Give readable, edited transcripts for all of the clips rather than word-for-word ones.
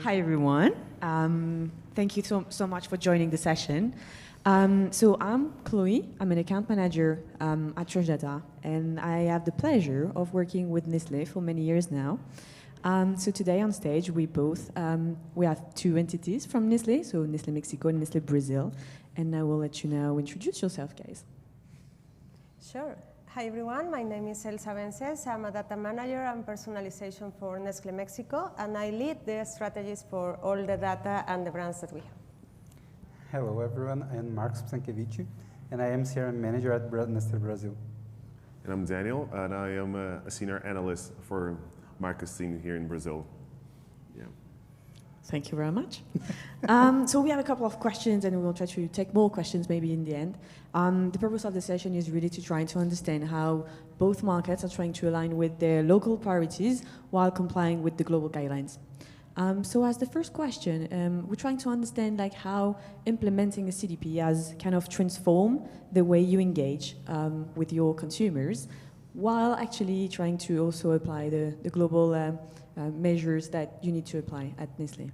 Hi, everyone. Thank you so much for joining the session. So I'm Chloe. I'm an account manager at Trust Data, and I have the pleasure of working with Nestlé for many years now. So today on stage, we have two entities from Nestlé, so Nestlé Mexico and Nestlé Brazil. And I will let you now introduce yourself, guys. Sure. Hi, everyone. My name is Elsa Vences. I'm a data manager and personalization for Nestlé Mexico, and I lead the strategies for all the data and the brands that we have. Hello, everyone. I'm Marcos Psanquevich, and I am CRM Manager at Nestlé Brazil. And I'm Daniel, and I am a senior analyst for Marcos team here in Brazil. Yeah. Thank you very much. So we have a couple of questions, and we will try to take more questions maybe in the end. The purpose of the session is really to try to understand how both markets are trying to align with their local priorities while complying with the global guidelines. So as the first question, we're trying to understand how implementing a CDP has kind of transformed the way you engage with your consumers, while actually trying to also apply the global measures that you need to apply at Nestlé.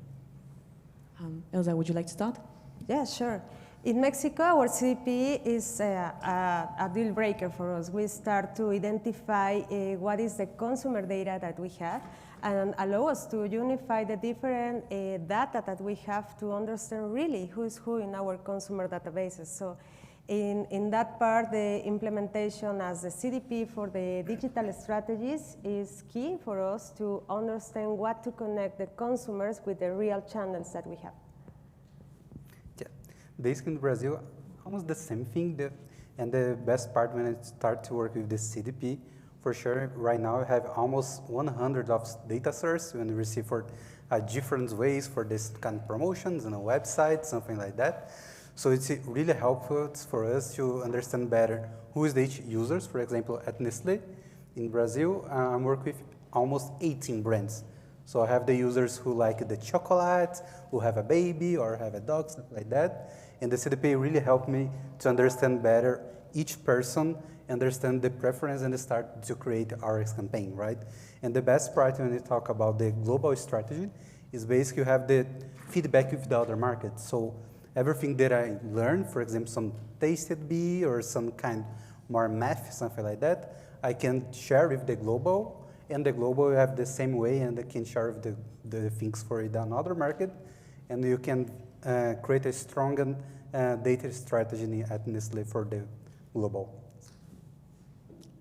Elsa, would you like to start? Yeah, sure. In Mexico, our CDP is a deal breaker for us. We start to identify what is the consumer data that we have and allow us to unify the different data that we have to understand really who is who in our consumer databases. So in that part, the implementation as the CDP for the digital strategies is key for us to understand what to connect the consumers with the real channels that we have. Yeah, basically in Brazil, almost the same thing. And the best part when I start to work with the CDP, for sure, right now I have almost 100 of data sources and receive for different ways for this kind of promotions on a website, something like that. So it's really helpful for us to understand better who is the users. For example, at Nestlé in Brazil, I work with almost 18 brands. So I have the users who like the chocolate, who have a baby or have a dog, stuff like that. And the CDP really helped me to understand better each person, understand the preference, and start to create our campaign, right? And the best part when we talk about the global strategy is basically you have the feedback with the other markets. So everything that I learned, for example, some tasted bee or some kind more math, something like that, I can share with the global, and the global have the same way, and they can share with the things for another market, and you can create a strong data strategy at Nestlé for the global.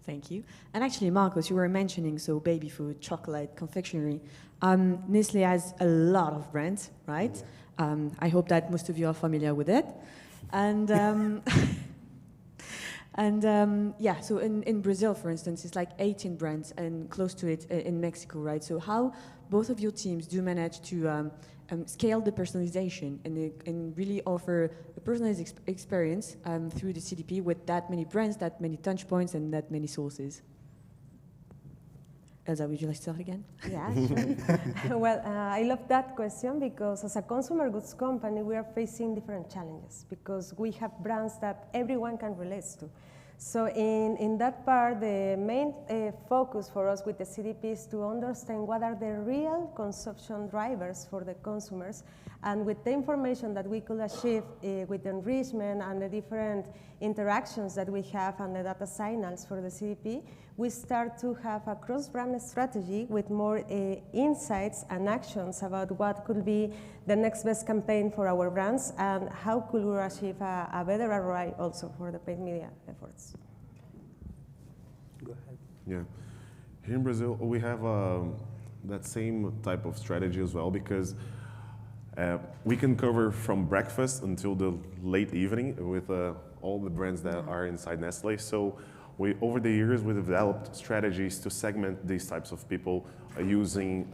Thank you. And actually, Marcos, you were mentioning baby food, chocolate, confectionery. Nestlé has a lot of brands, right? I hope that most of you are familiar with it. And yeah, so in Brazil, for instance, it's like 18 brands and close to it in Mexico, right? So how both of your teams do manage to scale the personalization and really offer a personalized experience through the CDP with that many brands, that many touch points, and that many sources? Elsa, would you like to start again? Yeah, sure. Well, I love that question because as a consumer goods company, we are facing different challenges because we have brands that everyone can relate to. So in that part, the main focus for us with the CDP is to understand what are the real consumption drivers for the consumers, and with the information that we could achieve with the enrichment and the different interactions that we have and the data signals for the CDP, we start to have a cross-brand strategy with more insights and actions about what could be the next best campaign for our brands and how could we achieve a better ROI also for the paid media efforts. Go ahead. Yeah. Here in Brazil, we have that same type of strategy as well because we can cover from breakfast until the late evening with all the brands that are inside Nestlé. So over the years, we developed strategies to segment these types of people using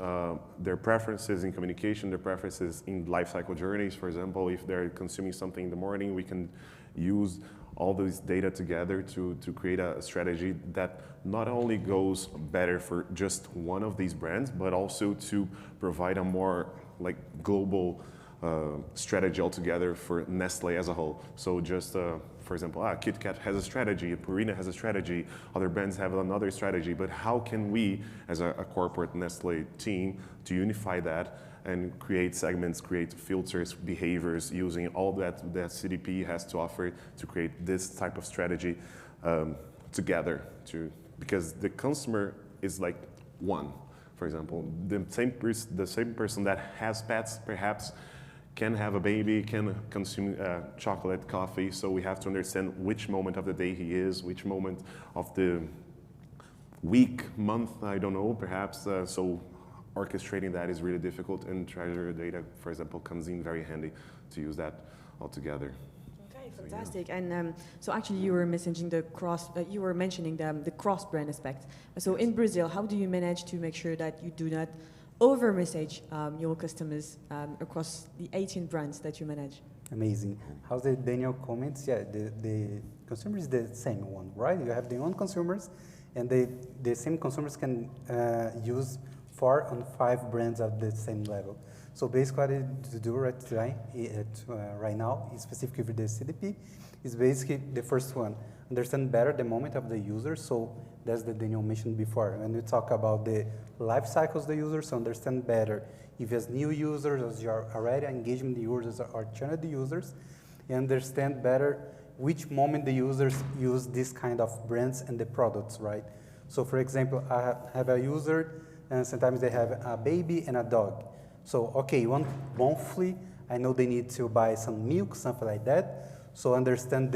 their preferences in communication, their preferences in life cycle journeys. For example, if they're consuming something in the morning, we can use all those data together to create a strategy that not only goes better for just one of these brands, but also to provide a more global strategy altogether for Nestlé as a whole. So just for example, Kit Kat has a strategy, Purina has a strategy, other brands have another strategy, but how can we, as a corporate Nestlé team, to unify that and create segments, create filters, behaviors, using all that CDP has to offer to create this type of strategy together. Because the consumer is like one. For example, the same person that has pets perhaps can have a baby, can consume chocolate, coffee, so we have to understand which moment of the day he is, which moment of the week, month, I don't know, perhaps. So orchestrating that is really difficult, and treasury data, for example, comes in very handy to use that all together. Okay, fantastic. So, yeah. And so actually, you were mentioning the cross-brand aspect. So in Brazil, how do you manage to make sure that you do not over-message your customers across the 18 brands that you manage? Amazing. How the Daniel comments, yeah, the consumer is the same one, right? You have the own consumers, and the same consumers can use 4 and 5 brands at the same level. So basically what I to do right now, specifically for the CDP, is basically the first one, understand better the moment of the user. So that's the Daniel mentioned before. When we talk about the life cycles of the user, so understand better if it's new users, as you're already engaging the users or churning the users, and understand better which moment the users use this kind of brands and the products, right? So for example, I have a user, and sometimes they have a baby and a dog. So, okay, monthly, I know they need to buy some milk, something like that. So understand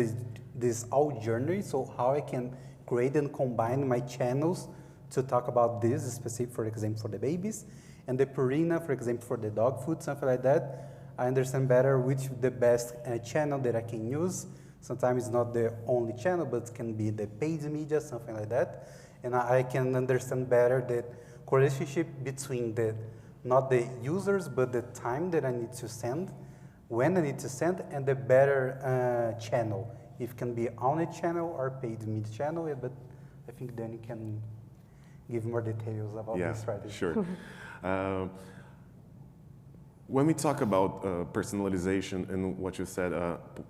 this whole journey, so how I can create and combine my channels to talk about this specific, for example, for the babies. And the Purina, for example, for the dog food, something like that. I understand better which the best channel that I can use. Sometimes it's not the only channel, but it can be the paid media, something like that. And I can understand better the relationship between not the users, but the time that I need to send, when I need to send, and the better channel. If it can be on a channel or paid media channel, but I think Danny can give more details about this strategy. Sure. When we talk about personalization and what you said,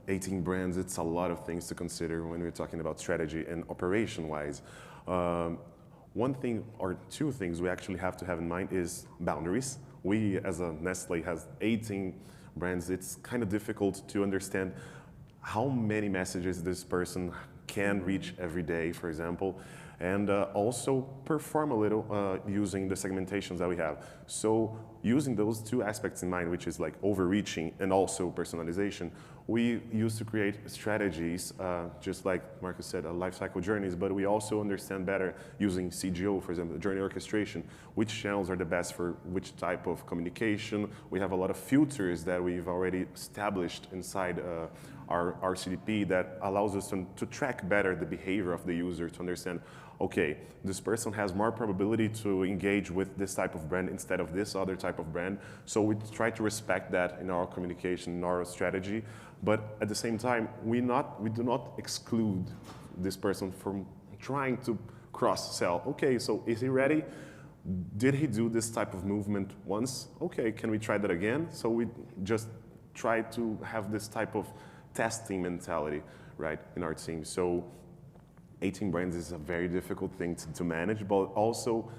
18 brands, it's a lot of things to consider when we're talking about strategy and operation-wise. One thing or two things we actually have to have in mind is boundaries. We, as a Nestlé, has 18 brands. It's kind of difficult to understand how many messages this person can reach every day, for example, and also perform a little using the segmentations that we have. So using those two aspects in mind, which is like overreaching and also personalization, we used to create strategies, just like Marcos said, life cycle journeys, but we also understand better using CGO, for example, journey orchestration, which channels are the best for which type of communication. We have a lot of filters that we've already established inside our CDP that allows us to track better the behavior of the user, to understand, okay, this person has more probability to engage with this type of brand instead of this other type of brand. So we try to respect that in our communication, in our strategy. But at the same time, we do not exclude this person from trying to cross-sell. Okay, so is he ready? Did he do this type of movement once? Okay, can we try that again? So we just try to have this type of testing mentality, right, in our team. So 18 brands is a very difficult thing to manage, but also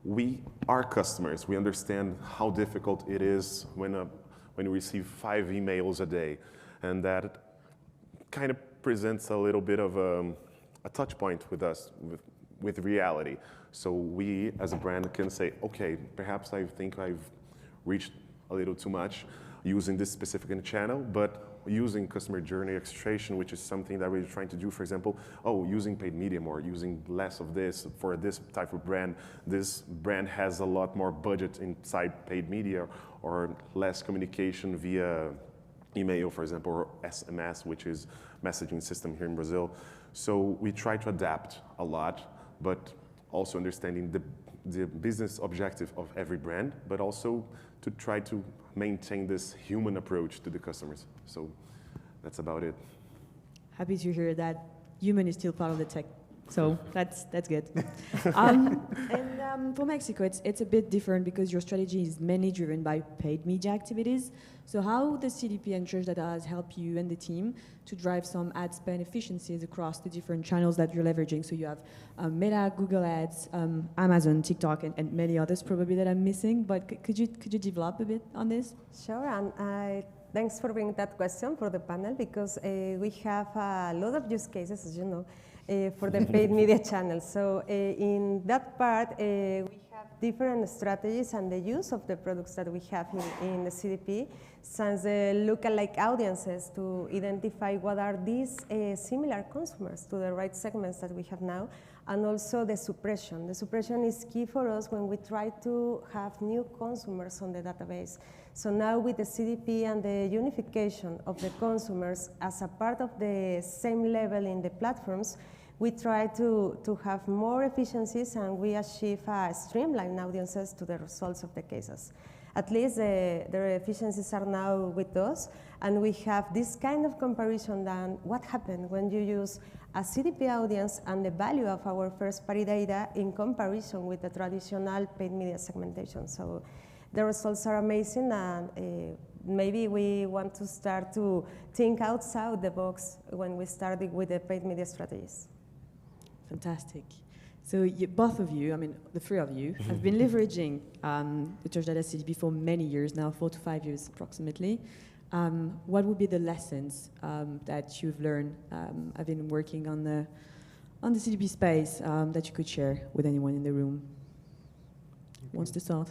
we are customers. We understand how difficult it is when we receive 5 emails a day. And that kind of presents a little bit of a touch point with us, with reality. So we, as a brand, can say, okay, perhaps I think I've reached a little too much using this specific channel, but using customer journey orchestration, which is something that we're trying to do, for example, using paid media more, using less of this for this type of brand. This brand has a lot more budget inside paid media, or less communication via email, for example, or SMS, which is messaging system here in Brazil. So we try to adapt a lot, but also understanding the business objective of every brand, but also to try to maintain this human approach to the customers. So that's about it. Happy to hear that human is still part of the tech So that's good. For Mexico, it's a bit different because your strategy is mainly driven by paid media activities. So how the CDP ensures that has helped you and the team to drive some ad spend efficiencies across the different channels that you're leveraging? So you have Meta, Google Ads, Amazon, TikTok, and many others probably that I'm missing. But could you develop a bit on this? Sure, and thanks for bringing that question for the panel, because we have a lot of use cases, as you know, for the paid media channel. So in that part, we have different strategies and the use of the products that we have in the CDP, since the lookalike audiences to identify what are these similar consumers to the right segments that we have now, and also the suppression. The suppression is key for us when we try to have new consumers on the database. So now with the CDP and the unification of the consumers as a part of the same level in the platforms, we try to have more efficiencies, and we achieve streamlined audiences to the results of the cases. At least the efficiencies are now with us, and we have this kind of comparison than what happened when you use a CDP audience and the value of our first-party data in comparison with the traditional paid media segmentation. So the results are amazing, and maybe we want to start to think outside the box when we start with the paid media strategies. Fantastic. So both of you, I mean, the three of you, have been leveraging the Church Data CDP for many years now, 4 to 5 years approximately. What would be the lessons that you've learned having working on the CDP space that you could share with anyone in the room? Who wants to start?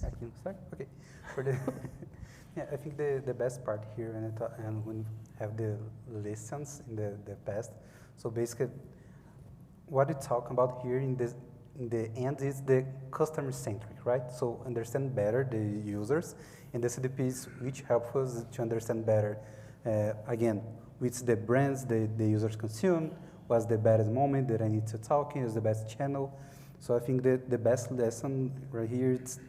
I can start? Okay. Yeah, I think the best part here, and when you have the lessons in the past, so basically, what we talk about here in the end is the customer-centric, right? So understand better the users, and the CDPs which help us to understand better, again, which the brands the users consume, what's the best moment that I need to talk in, is the best channel. So I think that the best lesson right here is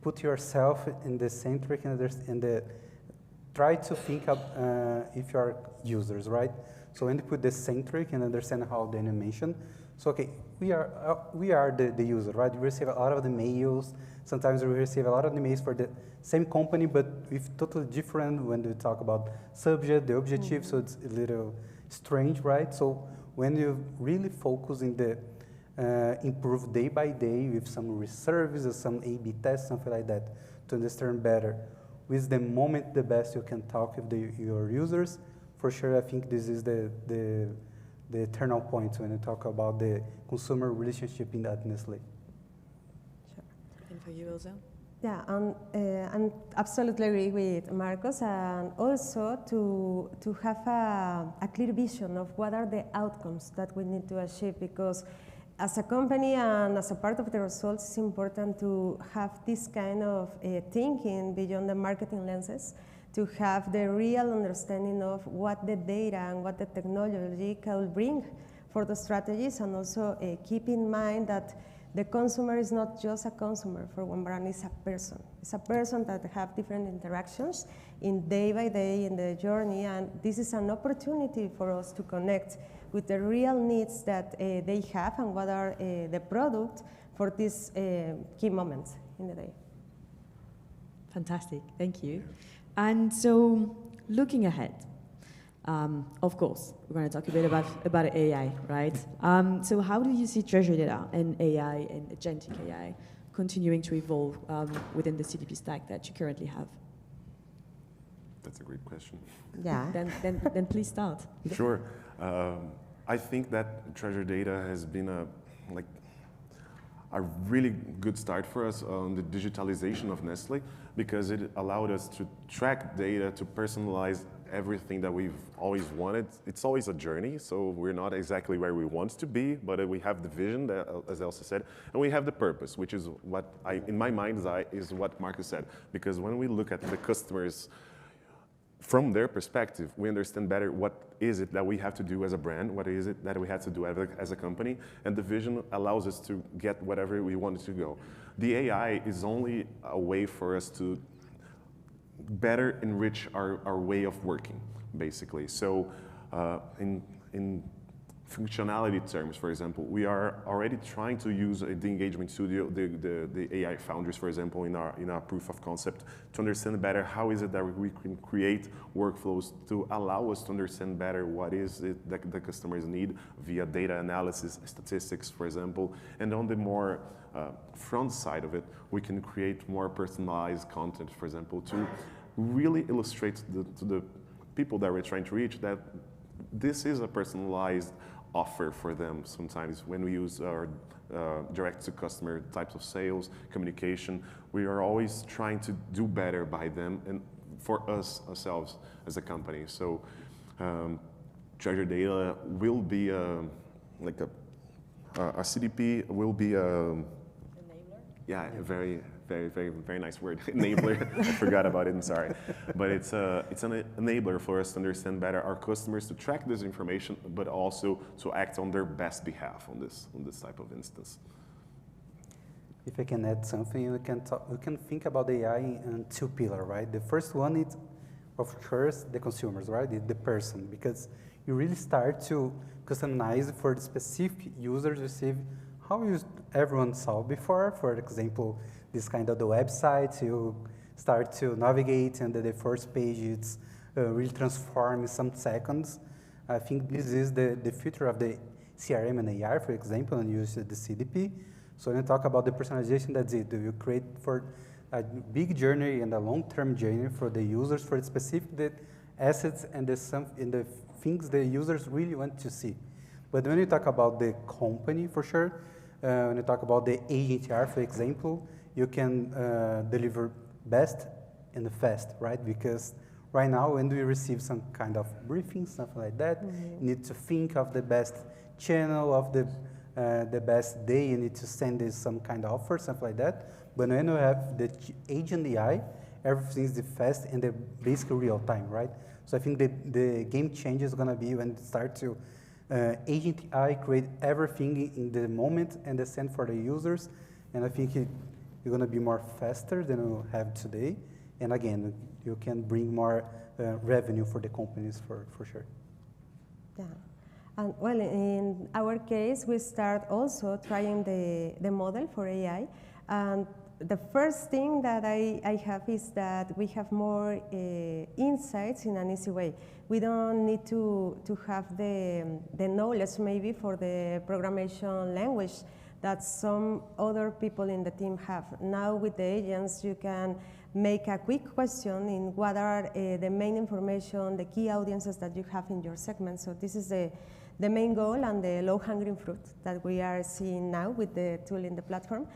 put yourself in the centric and try to think of if you are users, right? So when you put the centric and understand how the animation, so okay, we are the user, right? We receive a lot of the mails. Sometimes we receive a lot of the mails for the same company, but with totally different when we talk about subject, the objective, so it's a little strange, right? So when you really focus in the improve day by day with some services, some A/B tests, something like that, to understand better, with the moment the best you can talk with your users, for sure I think this is the turning point when you talk about the consumer relationship in that Nestlé. Sure. And for you, Elsa? Yeah, and absolutely agree with Marcos, and also to have a clear vision of what are the outcomes that we need to achieve, because as a company and as a part of the results, it's important to have this kind of thinking beyond the marketing lenses, to have the real understanding of what the data and what the technology can bring for the strategies, and also keep in mind that the consumer is not just a consumer for one brand, it's a person. It's a person that have different interactions in day by day in the journey, and this is an opportunity for us to connect with the real needs that they have and what are the product for these key moments in the day. Fantastic, thank you. And so, looking ahead, of course, we're going to talk a bit about AI, right? So how do you see treasury data and AI and agentic AI continuing to evolve within the CDP stack that you currently have? That's a great question. Yeah. Then please start. Sure. I think that treasury data has been a really good start for us on the digitalization of Nestlé, because it allowed us to track data, to personalize everything that we've always wanted. It's always a journey, so we're not exactly where we want to be, but we have the vision, that, as Elsa said, and we have the purpose, which is what in my mind's eye, is what Marcos said. Because when we look at the customers from their perspective, we understand better what is it that we have to do as a brand, what is it that we have to do as a company, and the vision allows us to get whatever we want to go. The AI is only a way for us to better enrich our way of working, basically. So functionality terms, for example, we are already trying to use the engagement studio, the AI foundries, for example, in our proof of concept to understand better how is it that we can create workflows to allow us to understand better what is it that the customers need via data analysis, statistics, for example. And on the more front side of it, we can create more personalized content, for example, to really illustrate to the people that we're trying to reach that this is a personalized offer for them. Sometimes when we use our direct-to-customer types of sales, communication, we are always trying to do better by them and for us, ourselves, as a company. So treasure data will be like a CDP will be a yeah, a very nice word, enabler. I forgot about it, I'm sorry. But it's an enabler for us to understand better our customers, to track this information, but also to act on their best behalf on this type of instance. If I can add something, we can think about AI in two pillars, right? The first one is, of course, the consumers, right? The person, because you really start to customize for the specific users receive how everyone saw before. For example, this kind of the website, you start to navigate and the first page it's really transform in some seconds. I think this is the future of the CRM and AI, for example, and use the CDP. So when you talk about the personalization, that's it. You create for a big journey and a long-term journey for the users for specific the assets and the things the users really want to see. But when you talk about the company, for sure, when you talk about the agent AR, for example, you can deliver best and fast, right? Because right now, when we receive some kind of briefing, something like that, you need to think of the best channel, of the best day, you need to send this some kind of offer, something like that. But when you have the agent AI, everything is fast and they're basically real time, right? So I think the game change is gonna be when you start to agent AI create everything in the moment and then send for the users. And I think you're gonna be more faster than you have today. And again, you can bring more revenue for the companies for sure. Yeah. And well, in our case, we start also trying the model for AI. And the first thing that I have is that we have more insights in an easy way. We don't need to have the knowledge maybe for the programmation language that some other people in the team have. Now with the agents, you can make a quick question in what are the main information, the key audiences that you have in your segment. So this is the main goal and the low-hanging fruit that we are seeing now with the tool in the platform.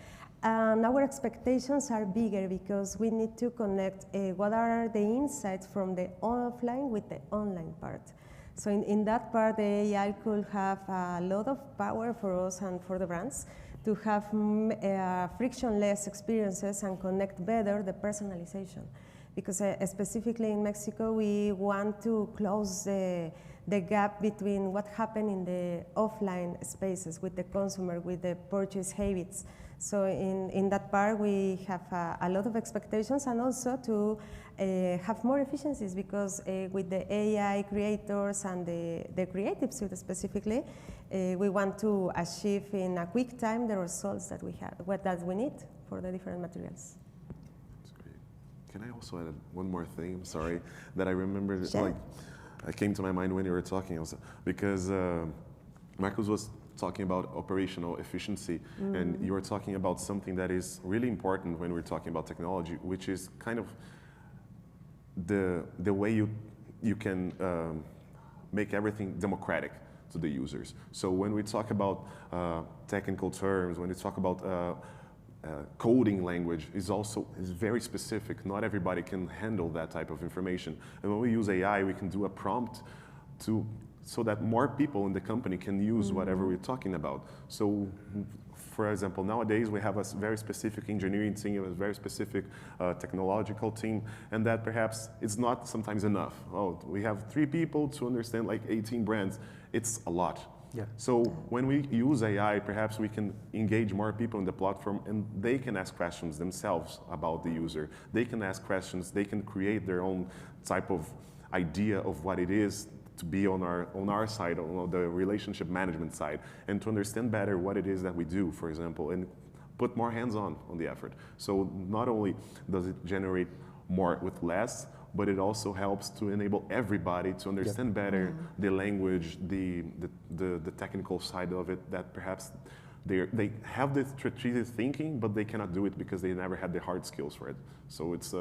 And our expectations are bigger because we need to connect what are the insights from the offline with the online part. So in that part, the AI could have a lot of power for us and for the brands to have frictionless experiences and connect better the personalization. Because specifically in Mexico, we want to close the gap between what happened in the offline spaces with the consumer, with the purchase habits. So in that part, we have a lot of expectations and also to have more efficiencies because with the AI creators and the creative suite specifically, we want to achieve in a quick time the results that we have, that we need for the different materials. That's great. Can I also add one more thing? I'm sorry, that I remembered, sure. Like, it came to my mind when you were talking, also, because Marcos was talking about operational efficiency, and you were talking about something that is really important when we're talking about technology, which is kind of the way you can make everything democratic to the users. So when we talk about technical terms, when we talk about coding language is very specific. Not everybody can handle that type of information. And when we use AI, we can do a prompt so that more people in the company can use whatever we're talking about. So, for example, nowadays we have a very specific engineering team, a very specific technological team, and that perhaps it's not sometimes enough. Oh, we have 3 people to understand like 18 brands. It's a lot. Yeah. So when we use AI, perhaps we can engage more people in the platform and they can ask questions themselves about the user. They can ask questions, they can create their own type of idea of what it is to be on our side, on the relationship management side, and to understand better what it is that we do, for example, and put more hands-on on the effort. So not only does it generate more with less, but it also helps to enable everybody to understand better the language, the technical side of it, that perhaps they have the strategic thinking, but they cannot do it because they never had the hard skills for it. So it's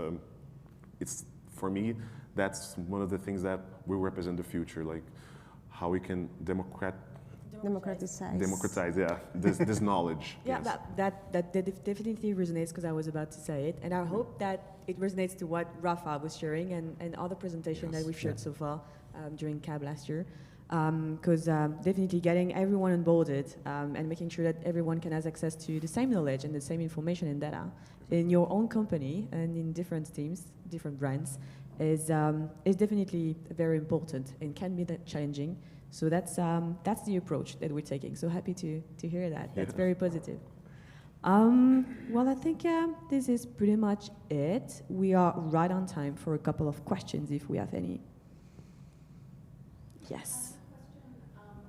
for me, that's one of the things that will represent the future, like how we can democratize this knowledge. Yeah, yes. that definitely resonates, because I was about to say it, and I hope that it resonates to what Rafa was sharing and other presentations that we've shared so far during CAB last year, because definitely getting everyone onboarded and making sure that everyone can have access to the same knowledge and the same information and data in your own company and in different teams, different brands, is definitely very important and can be that challenging. So that's the approach that we're taking. So happy to hear that. That's very positive. Well, I think this is pretty much it. We are right on time for a couple of questions, if we have any. Yes. Around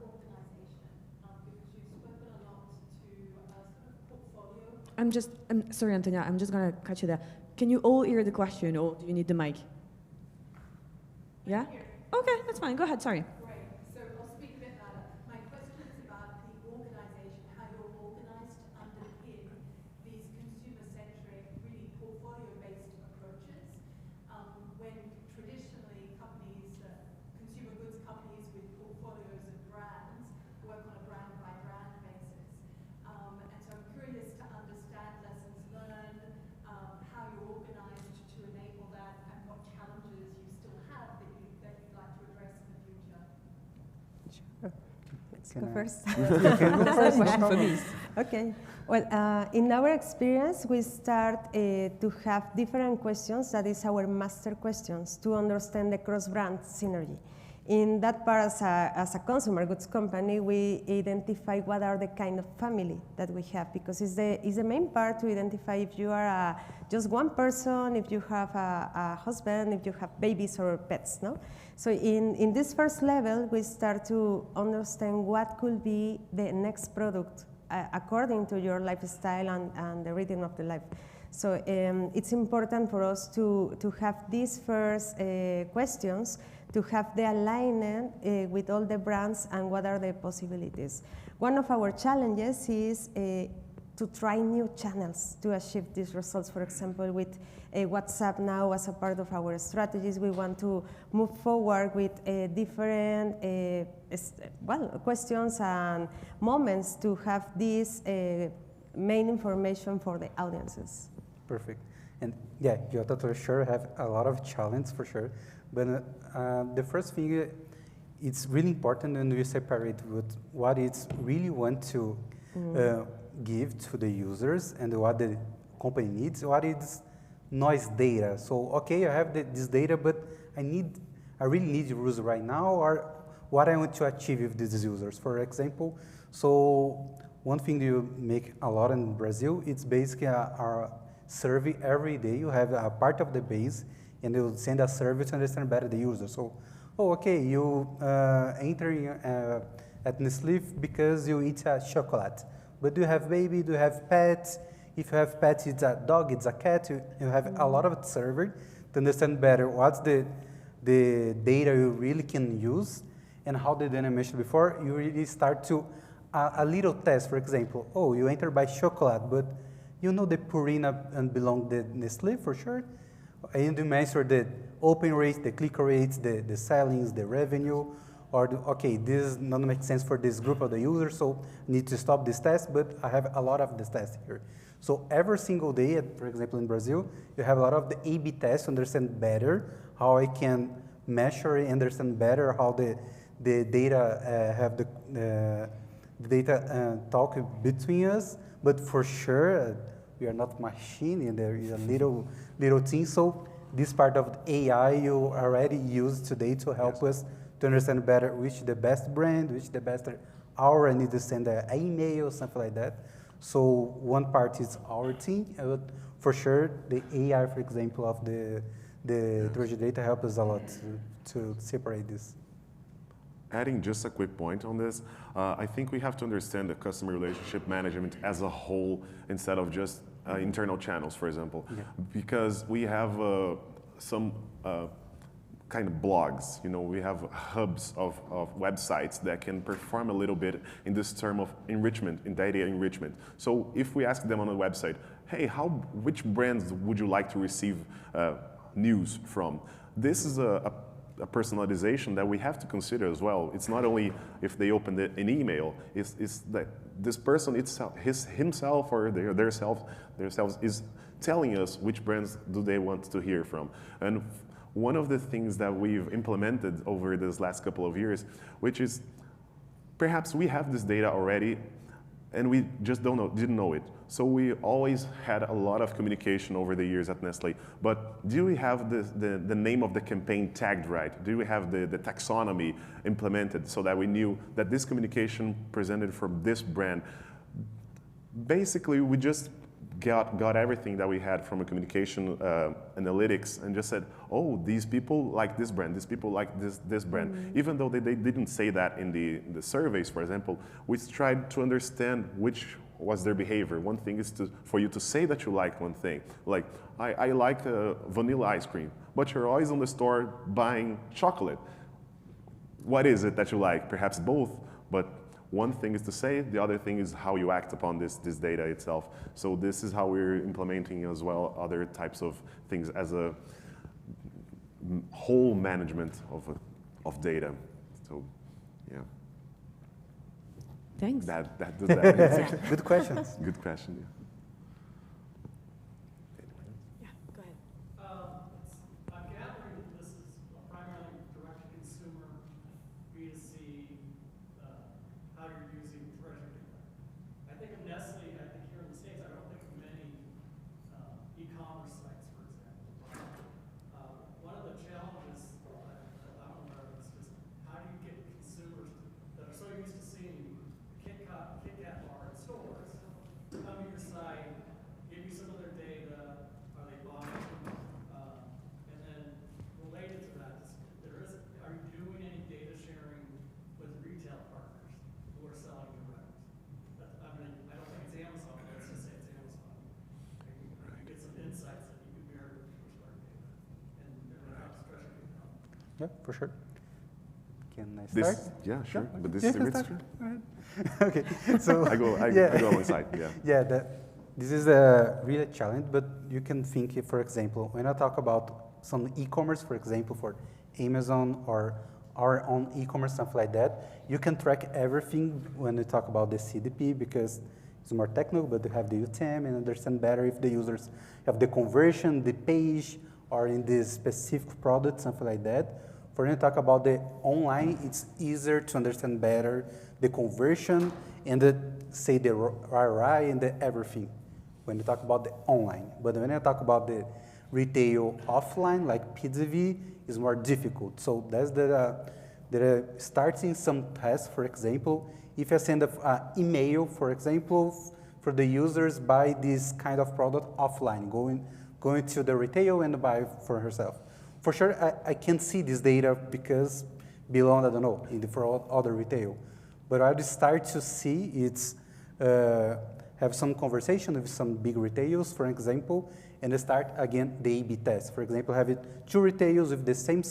organization, because you've spoken a lot to sort of portfolio. I'm sorry, Antonia, I'm just gonna cut you there. Can you all hear the question, or do you need the mic? Yeah? Okay, that's fine. Go ahead, sorry. Great. So I'll speak a bit louder. My question is about the organization, how you're organized to underpin these consumer-centric, really portfolio-based approaches, when traditionally companies, consumer goods companies with portfolios of brands work on a brand-by-brand basis. And so I'm curious to understand lessons learned, how you're organized to enable that, and what challenges you still have that you'd like to address in the future. Sure. Let's go first. Okay. Well, in our experience, we start to have different questions. That is our master questions to understand the cross-brand synergy. In that part, as a consumer goods company, we identify what are the kind of family that we have, because it's the main part to identify if you are just one person, if you have a husband, if you have babies or pets, no? So in this first level, we start to understand what could be the next product according to your lifestyle and the rhythm of the life. So it's important for us to have these first questions, to have the alignment with all the brands and what are the possibilities. One of our challenges is to try new channels to achieve these results. For example, with WhatsApp now as a part of our strategies, we want to move forward with different questions and moments to have this main information for the audiences. Perfect. And yeah, you're totally sure have a lot of challenges for sure. But the first thing, it's really important when we separate what it's really want to give to the users and what the company needs, what is noise data. So, okay, I have this data, but I really need users right now, or what I want to achieve with these users. For example, so one thing you make a lot in Brazil, it's basically our survey every day. You have a part of the base, and you send a survey to understand better the user. So, oh, okay, you enter at Nestlé because you eat chocolate. But do you have baby? Do you have pets? If you have pets, it's a dog, it's a cat. You have a lot of survey to understand better what's the data you really can use, and how the data I mentioned before, you really start to a little test. For example, oh, you enter by chocolate, but you know the Purina belong to Nestlé for sure. And you measure the open rates, the click rates, the sellings, the revenue, or okay, this not makes sense for this group of the users, so I need to stop this test, but I have a lot of this test here. So every single day, for example, in Brazil, you have a lot of the A/B tests to understand better how I can measure and understand better how the data have the data talk between us. But for sure, we are not machine, and there is a little thing. So this part of AI you already use today to help us to understand better which the best brand, which the best hour I need to send an email, something like that. So one part is our team. for sure, the AI, for example, of the treasury data helps us a lot to separate this. Adding just a quick point on this, I think we have to understand the customer relationship management as a whole instead of just internal channels, for example, because we have some kind of blogs, we have hubs of websites that can perform a little bit in this term of enrichment, in data enrichment. So if we ask them on the website, hey, which brands would you like to receive news from? This is a personalization that we have to consider as well. It's not only if they open an email, it's that this person himself or themselves is telling us which brands do they want to hear from. And one of the things that we've implemented over this last couple of years, which is perhaps we have this data already and we just didn't know it. So we always had a lot of communication over the years at Nestlé, but do we have the name of the campaign tagged right? Do we have the taxonomy implemented so that we knew that this communication presented from this brand? Basically, we just got everything that we had from a communication analytics and just said, oh, these people like this brand, these people like this brand. Mm-hmm. Even though they didn't say that in the surveys, for example, we tried to understand which was their behavior. One thing is for you to say that you like one thing. Like, I like vanilla ice cream, but you're always on the store buying chocolate. What is it that you like? Perhaps both, but one thing is to say, the other thing is how you act upon this data itself. So this is how we're implementing as well other types of things as a whole management of data. So, yeah. Thanks. That does that. Good questions. Good question. Yeah. Yeah, go ahead. I'm gathering that this is primarily direct-to-consumer, B2C, how you're using treasury data. I think of Nestle, I think here in the States, I don't think of many e-commerce sites, for example. One of the challenges that I'm aware of is just how do you get consumers that are so used to seeing Kit Kat bar in stores come to your site, give you some of their data, are they buying? And then related to that, are you doing any data sharing with retail partners who are selling direct? I don't think it's Amazon, but let's just say it's Amazon. You get some insights that you can mirror with first-party data and perhaps treasury data. Yeah, for sure. Can I start? Yeah, sure. Yeah, But this yeah, is a bit. Okay, so I go alongside. Yeah. Yeah, this is a really challenge, but you can think, for example, when I talk about some e-commerce, for example, for Amazon or our own e-commerce, stuff like that, you can track everything when we talk about the CDP because it's more technical, but you have the UTM and understand better if the users have the conversion, the page, or in this specific product, something like that. For when you talk about the online, it's easier to understand better the conversion and the ROI and the everything when you talk about the online. But when you talk about the retail offline, like PDV, is more difficult. So that's starting some tests, for example, if I send an email, for example, for the users buy this kind of product offline, going to the retail and buy for herself. For sure, I can see this data because belong, I don't know, for other retail. But I start to see it's have some conversation with some big retailers, for example, and start again the A/B test. For example, have it two retailers with the same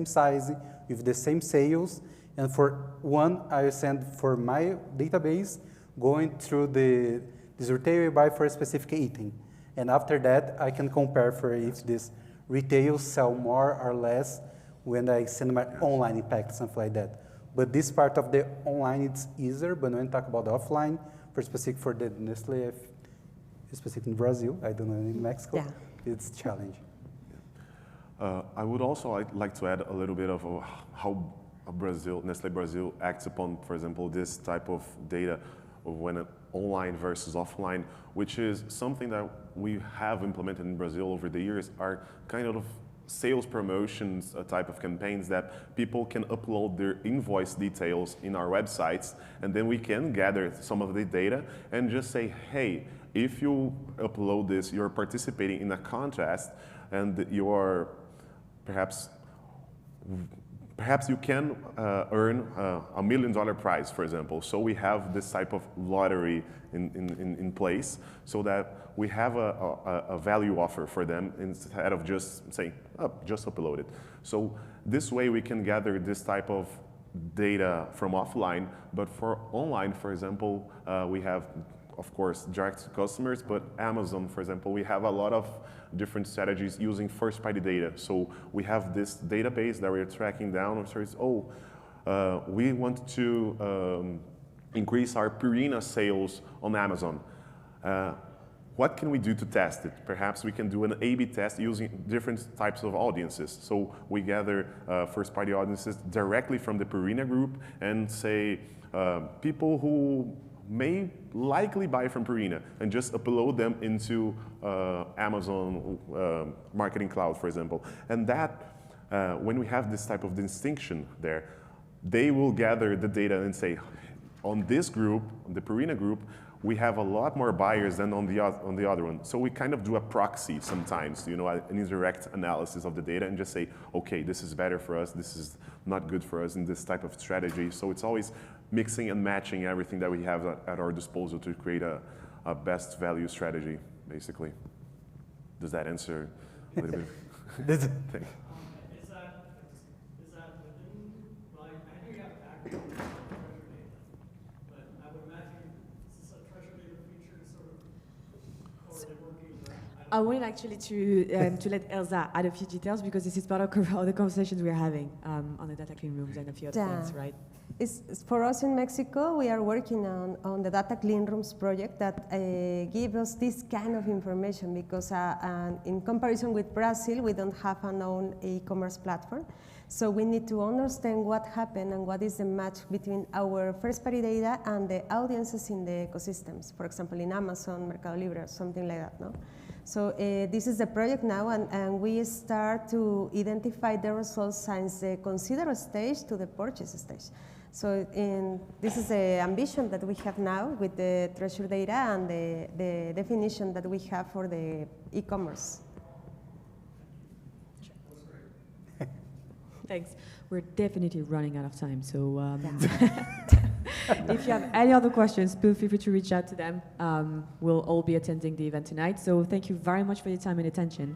size, with the same sales, and for one I send for my database going through this retailer buy for a specific item, and after that I can compare for if this retail sell more or less when I send my online impact, something like that. But this part of the online, it's easier, but when I talk about the offline, for the Nestlé, specific in Brazil, I don't know, in Mexico, it's challenging. I would also like to add a little bit of how Nestlé Brazil acts upon, for example, this type of data when online versus offline, which is something that we have implemented in Brazil over the years, are kind of sales promotions type of campaigns that people can upload their invoice details in our websites, and then we can gather some of the data and just say, hey, if you upload this, you're participating in a contest, and you are perhaps you can earn $1 million prize, for example. So we have this type of lottery in place, so that we have a value offer for them instead of just saying, oh, just upload it. So this way we can gather this type of data from offline, but for online, for example, we have, of course, direct customers, but Amazon, for example, we have a lot of different strategies using first-party data. So we have this database that we're tracking down, and says, we want to increase our Purina sales on Amazon. What can we do to test it? Perhaps we can do an A/B test using different types of audiences. So we gather first-party audiences directly from the Purina group and say, people who may likely buy from Purina, and just upload them into Amazon Marketing Cloud, for example. And that, when we have this type of distinction there, they will gather the data and say, on this group, on the Purina group, we have a lot more buyers than on the other one. So we kind of do a proxy sometimes, you know, an indirect analysis of the data, and just say, okay, this is better for us, this is not good for us in this type of strategy. So it's always mixing and matching everything that we have at our disposal to create a best value strategy, basically. Does that answer a little bit? This- Is that within, well, I know you have active treasure data, but I would imagine, is this a treasure data feature sort of, or are they working with? I wanted actually to let Elsa add a few details, because this is part of the conversations we're having on the data clean rooms and a few other things, right? For us in Mexico, we are working on the data clean rooms project that give us this kind of information, because in comparison with Brazil, we don't have an own e-commerce platform. So we need to understand what happened and what is the match between our first-party data and the audiences in the ecosystems. For example, in Amazon, Mercado Libre, something like that, no? So this is the project now, and we start to identify the results since the consider stage to the purchase stage. So this is the ambition that we have now with the treasure data and the definition that we have for the e-commerce. Thanks. We're definitely running out of time, so if you have any other questions, feel free to reach out to them. We'll all be attending the event tonight, so thank you very much for your time and attention.